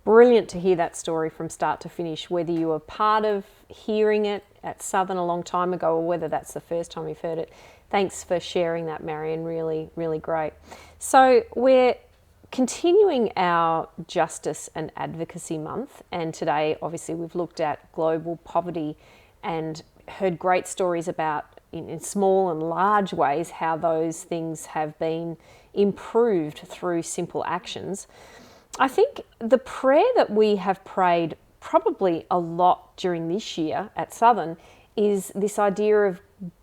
brilliant to hear that story from start to finish, whether you were part of hearing it at Southern a long time ago or whether that's the first time you've heard it. Thanks for sharing that, Marion. Really, really great. So we're continuing our Justice and Advocacy Month, and today obviously we've looked at global poverty and heard great stories about, in small and large ways, how those things have been improved through simple actions. I think the prayer that we have prayed probably a lot during this year at Southern is this idea of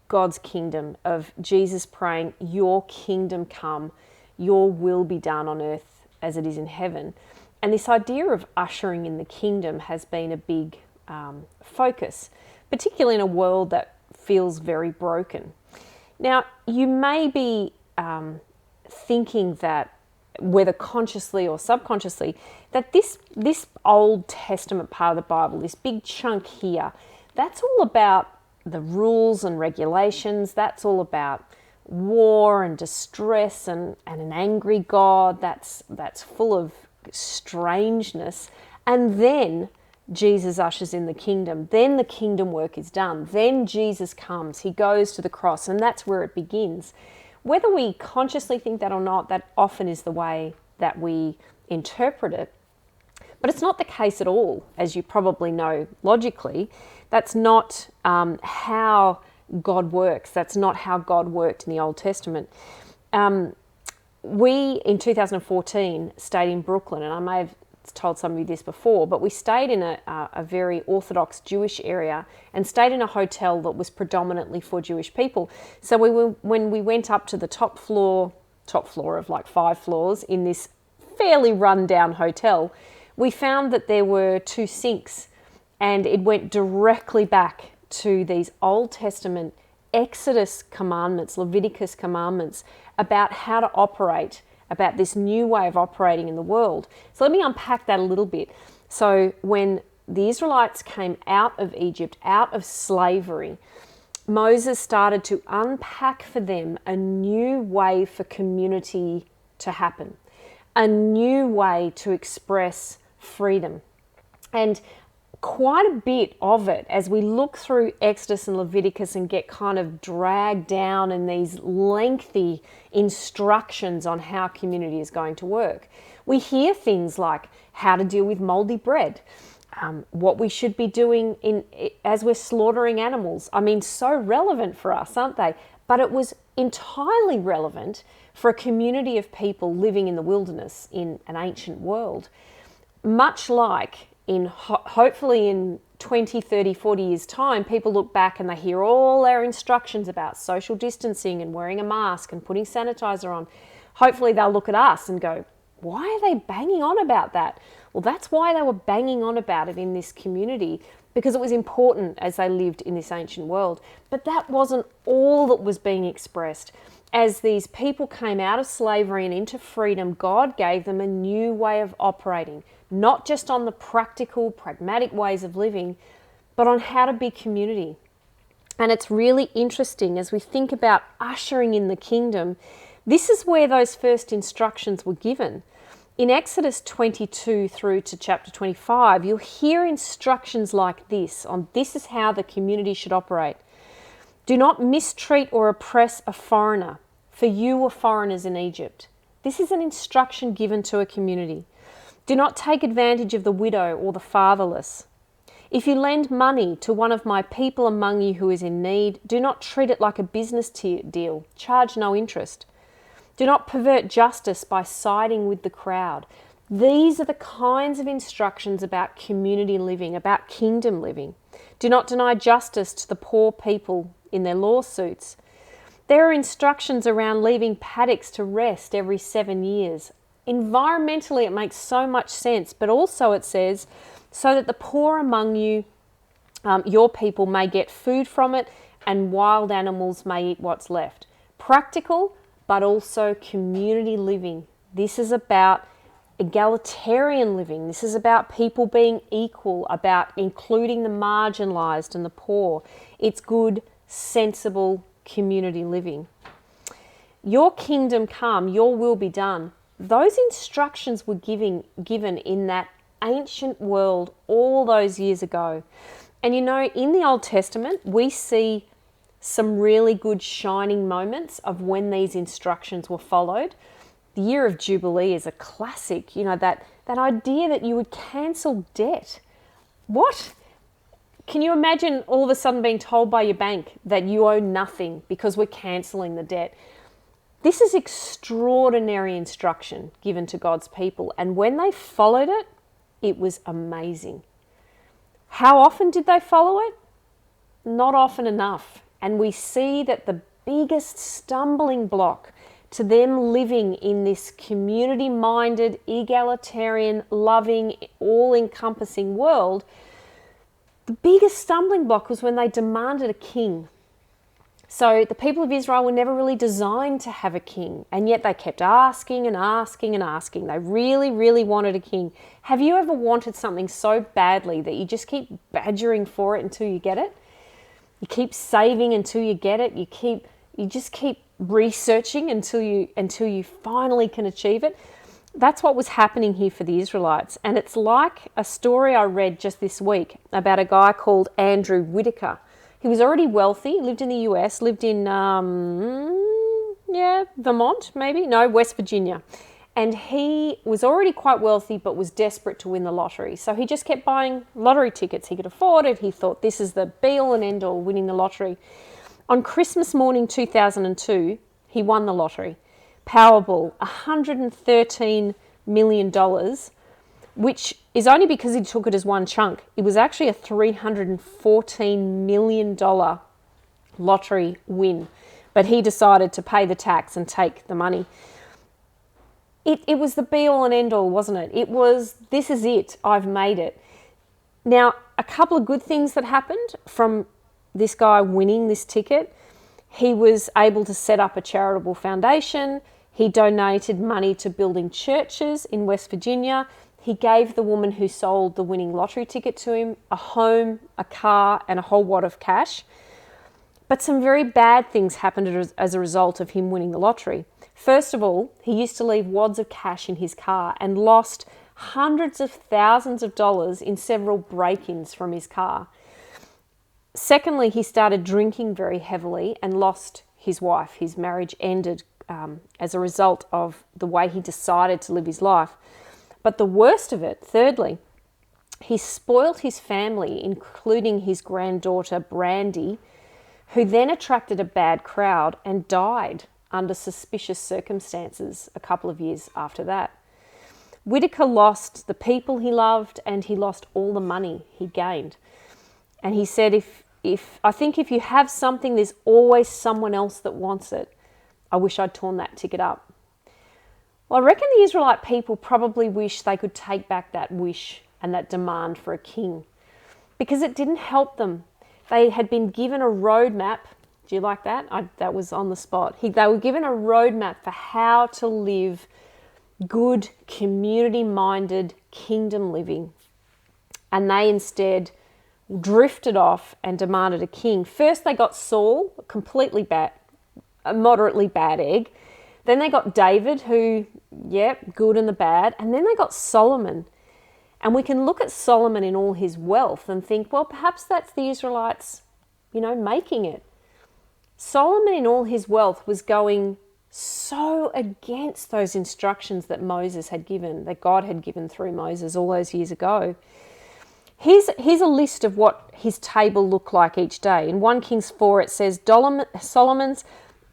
God's kingdom, of Jesus praying, your kingdom come, your will be done on earth as it is in heaven. And this idea of ushering in the kingdom has been a big focus, particularly in a world that feels very broken. Now, you may be thinking that, whether consciously or subconsciously, that this Old Testament part of the Bible, this big chunk here, that's all about the rules and regulations. That's all about war and distress and an angry God that's full of strangeness. And then Jesus ushers in the kingdom. Then the kingdom work is done. Then Jesus comes. He goes to the cross, and that's where it begins. Whether we consciously think that or not, that often is the way that we interpret it. But it's not the case at all, as you probably know logically. That's not how God works. That's not how God worked in the Old Testament. We, in 2014, stayed in Brooklyn, and I may have told some of you this before, but we stayed in a very Orthodox Jewish area and stayed in a hotel that was predominantly for Jewish people. So when we went up to the top floor of like 5 floors in this fairly run-down hotel, we found that there were 2 sinks, and it went directly back to these Old Testament Exodus commandments, Leviticus commandments about how to operate, about this new way of operating in the world. So let me unpack that a little bit. So when the Israelites came out of Egypt, out of slavery, Moses started to unpack for them a new way for community to happen, a new way to express freedom. And quite a bit of it, as we look through Exodus and Leviticus and get kind of dragged down in these lengthy instructions on how community is going to work, we hear things like how to deal with moldy bread, what we should be doing as we're slaughtering animals. I mean, so relevant for us, aren't they? But it was entirely relevant for a community of people living in the wilderness in an ancient world. Much like hopefully in 20, 30, 40 years' time, people look back and they hear all our instructions about social distancing and wearing a mask and putting sanitizer on. Hopefully they'll look at us and go, why are they banging on about that? Well, that's why they were banging on about it in this community, because it was important as they lived in this ancient world. But that wasn't all that was being expressed. As these people came out of slavery and into freedom, God gave them a new way of operating, not just on the practical, pragmatic ways of living, but on how to be community. And it's really interesting as we think about ushering in the kingdom. This is where those first instructions were given. In Exodus 22 through to chapter 25, you'll hear instructions like this on this is how the community should operate. Do not mistreat or oppress a foreigner, for you were foreigners in Egypt. This is an instruction given to a community. Do not take advantage of the widow or the fatherless. If you lend money to one of my people among you who is in need, do not treat it like a business deal. Charge no interest. Do not pervert justice by siding with the crowd. These are the kinds of instructions about community living, about kingdom living. Do not deny justice to the poor people in their lawsuits. There are instructions around leaving paddocks to rest every 7 years. Environmentally, it makes so much sense, but also it says, so that the poor among you, your people, may get food from it and wild animals may eat what's left. Practical, but also community living. This is about egalitarian living. This is about people being equal, about including the marginalised and the poor. It's good, sensible community living. Your kingdom come, your will be done. Those instructions were given in that ancient world all those years ago. And in the Old Testament, we see some really good shining moments of when these instructions were followed. The year of Jubilee is a classic, that idea that you would cancel debt. What? Can you imagine all of a sudden being told by your bank that you owe nothing because we're cancelling the debt? This is extraordinary instruction given to God's people. And when they followed it, it was amazing. How often did they follow it? Not often enough. And we see that the biggest stumbling block to them living in this community-minded, egalitarian, loving, all-encompassing world, the biggest stumbling block was when they demanded a king. So the people of Israel were never really designed to have a king, and yet they kept asking and asking and asking. They really, really wanted a king. Have you ever wanted something so badly that you just keep badgering for it until you get it? You keep saving until you get it. You just keep researching until you finally can achieve it. That's what was happening here for the Israelites. And it's like a story I read just this week about a guy called Andrew Whitaker. He was already wealthy, lived in the US, lived in, Vermont, maybe? No, West Virginia. And he was already quite wealthy, but was desperate to win the lottery. So he just kept buying lottery tickets. He could afford it. He thought this is the be-all and end-all, winning the lottery. On Christmas morning 2002, he won the lottery. Powerball, $113 million, which is only because he took it as one chunk. It was actually a $314 million lottery win, but he decided to pay the tax and take the money. It was the be-all and end-all, wasn't it? It was, this is it, I've made it. Now, a couple of good things that happened from this guy winning this ticket. He was able to set up a charitable foundation. He donated money to building churches in West Virginia. He gave the woman who sold the winning lottery ticket to him a home, a car, and a whole wad of cash. But some very bad things happened as a result of him winning the lottery. First of all, he used to leave wads of cash in his car and lost hundreds of thousands of dollars in several break-ins from his car. Secondly, he started drinking very heavily and lost his wife. His marriage ended as a result of the way he decided to live his life. But the worst of it, thirdly, he spoilt his family, including his granddaughter, Brandy, who then attracted a bad crowd and died under suspicious circumstances a couple of years after that. Whitaker lost the people he loved and he lost all the money he gained. And he said, I think if you have something, there's always someone else that wants it. I wish I'd torn that ticket up. Well, I reckon the Israelite people probably wish they could take back that wish and that demand for a king, because it didn't help them. They had been given a roadmap. Do you like that? That was on the spot. They were given a roadmap for how to live good, community-minded, kingdom living. And they instead drifted off and demanded a king. First they got Saul, a moderately bad egg. Then they got David, who, good and the bad. And then they got Solomon. And we can look at Solomon in all his wealth and think, well, perhaps that's the Israelites, making it. Solomon in all his wealth was going so against those instructions that Moses had given, that God had given through Moses all those years ago. Here's a list of what his table looked like each day. In 1 Kings 4, it says Solomon's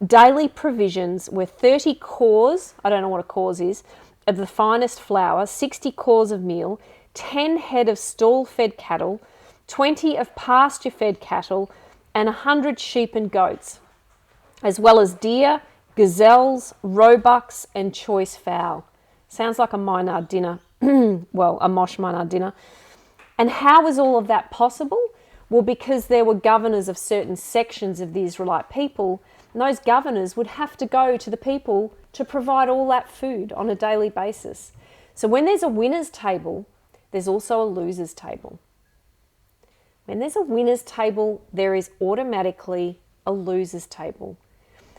daily provisions were 30 cors, I don't know what a cors is, of the finest flour, 60 cors of meal, 10 head of stall-fed cattle, 20 of pasture-fed cattle, and 100 sheep and goats, as well as deer, gazelles, roebucks, and choice fowl. Sounds like a Maynard dinner. Well, a Mosh Maynard dinner. And how was all of that possible? Well, because there were governors of certain sections of the Israelite people, and those governors would have to go to the people to provide all that food on a daily basis. So when there's a winner's table, there's also a loser's table. When there's a winner's table, there is automatically a loser's table.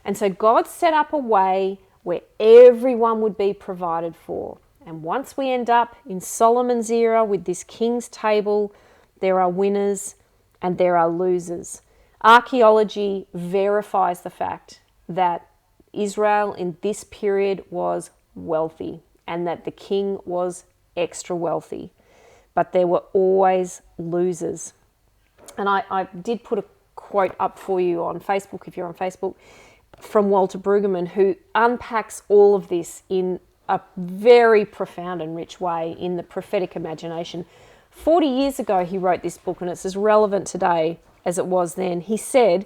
And so God set up a way where everyone would be provided for. And once we end up in Solomon's era with this king's table, there are winners and there are losers. Archaeology verifies the fact that Israel in this period was wealthy and that the king was extra wealthy. But there were always losers. And I did put a quote up for you on Facebook, if you're on Facebook, from Walter Brueggemann, who unpacks all of this in a very profound and rich way in The Prophetic Imagination. 40 years ago he wrote this book, and it's as relevant today as it was then. He said,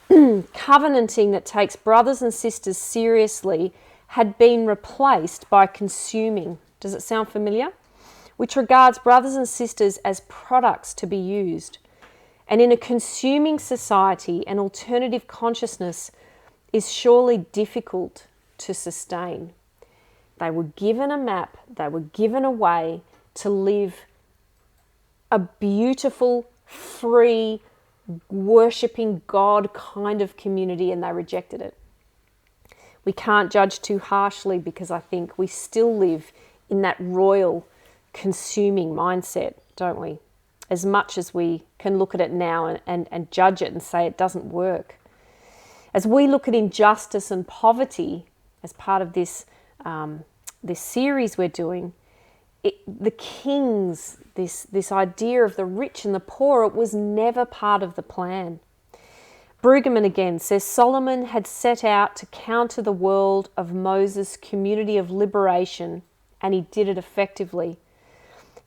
covenanting that takes brothers and sisters seriously had been replaced by consuming. Does it sound familiar? Which regards brothers and sisters as products to be used. And in a consuming society, an alternative consciousness is surely difficult to sustain. They were given a map, they were given a way to live a beautiful, free, worshipping God kind of community, and they rejected it. We can't judge too harshly because I think we still live in that royal consuming mindset, don't we? As much as we can look at it now and judge it and say it doesn't work. As we look at injustice and poverty as part of this series we're doing, the kings, this idea of the rich and the poor, it was never part of the plan. Brueggemann again says Solomon had set out to counter the world of Moses' community of liberation, and he did it effectively.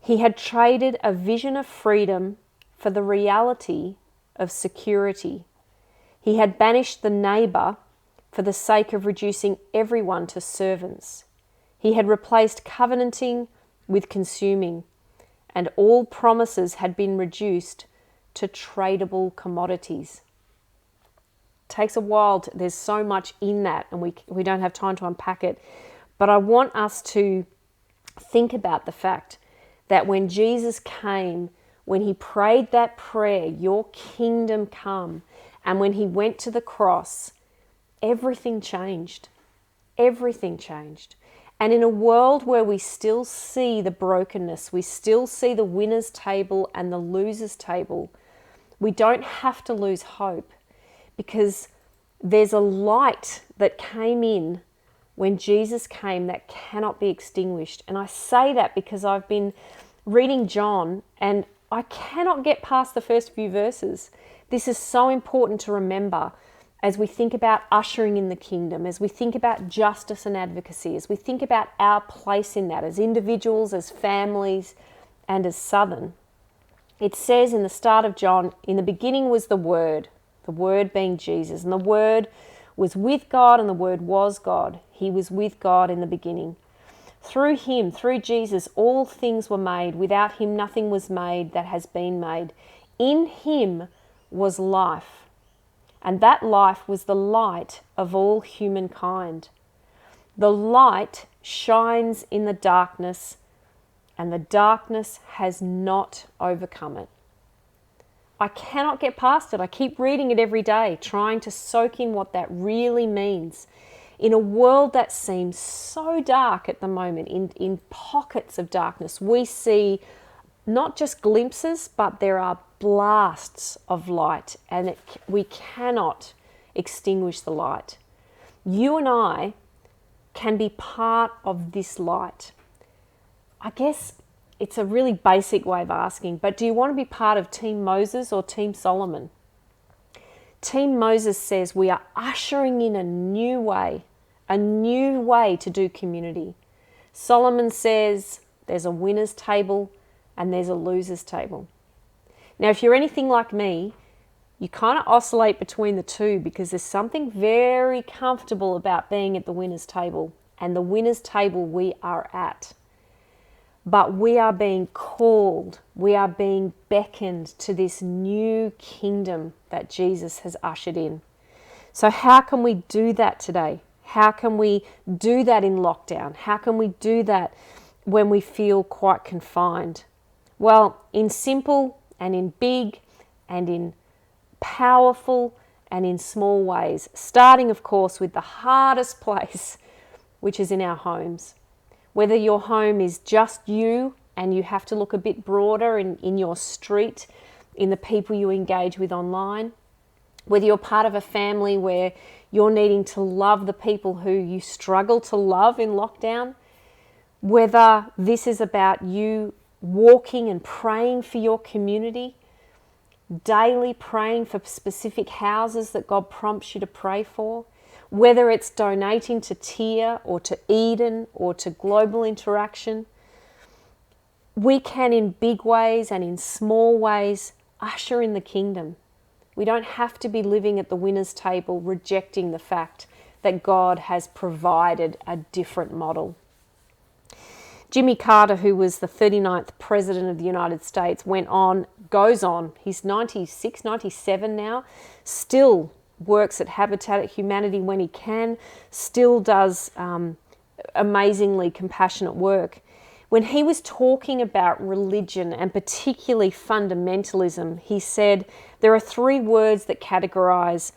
He had traded a vision of freedom for the reality of security. He had banished the neighbour for the sake of reducing everyone to servants. He had replaced covenanting with consuming, and all promises had been reduced to tradable commodities. It takes a while. There's so much in that, and we don't have time to unpack it. But I want us to think about the fact that when Jesus came, when he prayed that prayer, your kingdom come, and when he went to the cross, everything changed. Everything changed. And in a world where we still see the brokenness, we still see the winner's table and the loser's table, we don't have to lose hope, because there's a light that came in when Jesus came that cannot be extinguished. And I say that because I've been reading John and I cannot get past the first few verses. This is so important to remember as we think about ushering in the kingdom, as we think about justice and advocacy, as we think about our place in that as individuals, as families, and as Southern. It says in the start of John, in the beginning was the Word being Jesus, and the Word was with God, and the Word was God. He was with God in the beginning. Through him, through Jesus, all things were made. Without him, nothing was made that has been made. In him was life, and that life was the light of all humankind. The light shines in the darkness, and the darkness has not overcome it. I cannot get past it. I keep reading it every day, trying to soak in what that really means. In a world that seems so dark at the moment, in pockets of darkness, we see not just glimpses, but there are blasts of light, and we cannot extinguish the light. You and I can be part of this light. I guess it's a really basic way of asking, but do you want to be part of Team Moses or Team Solomon? Team Moses says we are ushering in a new way to do community. Solomon says there's a winner's table and there's a loser's table. Now, if you're anything like me, you kind of oscillate between the two, because there's something very comfortable about being at the winner's table, and the winner's table we are at. But we are being called, we are being beckoned to this new kingdom that Jesus has ushered in. So how can we do that today? How can we do that in lockdown? How can we do that when we feel quite confined? Well, in simple and in big and in powerful and in small ways, starting, of course, with the hardest place, which is in our homes. Whether your home is just you and you have to look a bit broader in your street, in the people you engage with online, whether you're part of a family where you're needing to love the people who you struggle to love in lockdown, whether this is about you walking and praying for your community, daily praying for specific houses that God prompts you to pray for, whether it's donating to Tear or to Eden or to Global Interaction, we can in big ways and in small ways usher in the kingdom. We don't have to be living at the winner's table rejecting the fact that God has provided a different model. Jimmy Carter, who was the 39th President of the United States, goes on, he's 96, 97 now, still works at Habitat at Humanity when he can, still does amazingly compassionate work. When he was talking about religion and particularly fundamentalism, he said there are 3 words that categorize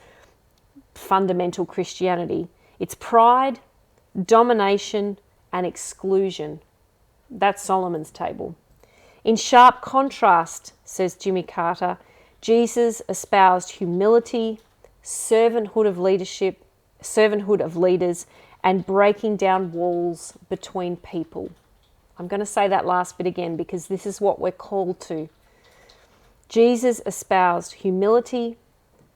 fundamental Christianity. It's pride, domination, and exclusion. That's Solomon's table. In sharp contrast, says Jimmy Carter, Jesus espoused humility, servanthood of leadership, servanthood of leaders, and breaking down walls between people. I'm going to say that last bit again because this is what we're called to. Jesus espoused humility,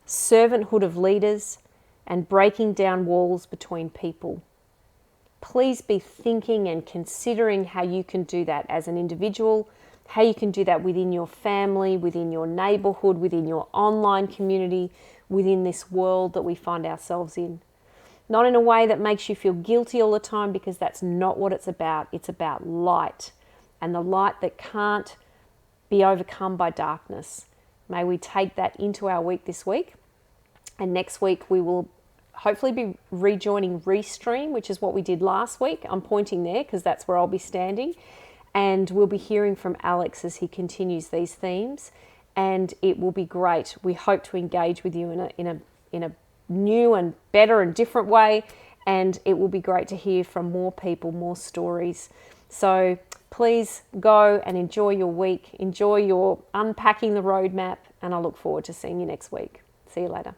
servanthood of leaders, and breaking down walls between people. Please be thinking and considering how you can do that as an individual, how you can do that within your family, within your neighborhood, within your online community, within this world that we find ourselves in. Not in a way that makes you feel guilty all the time, because that's not what it's about. It's about light, and the light that can't be overcome by darkness. May we take that into our week this week. And next week we will hopefully be rejoining Restream, which is what we did last week. I'm pointing there because that's where I'll be standing. And we'll be hearing from Alex as he continues these themes. And it will be great. We hope to engage with you in a new and better and different way, and it will be great to hear from more people, more stories. So please go and enjoy your week, enjoy your unpacking the roadmap, and I look forward to seeing you next week. See you later.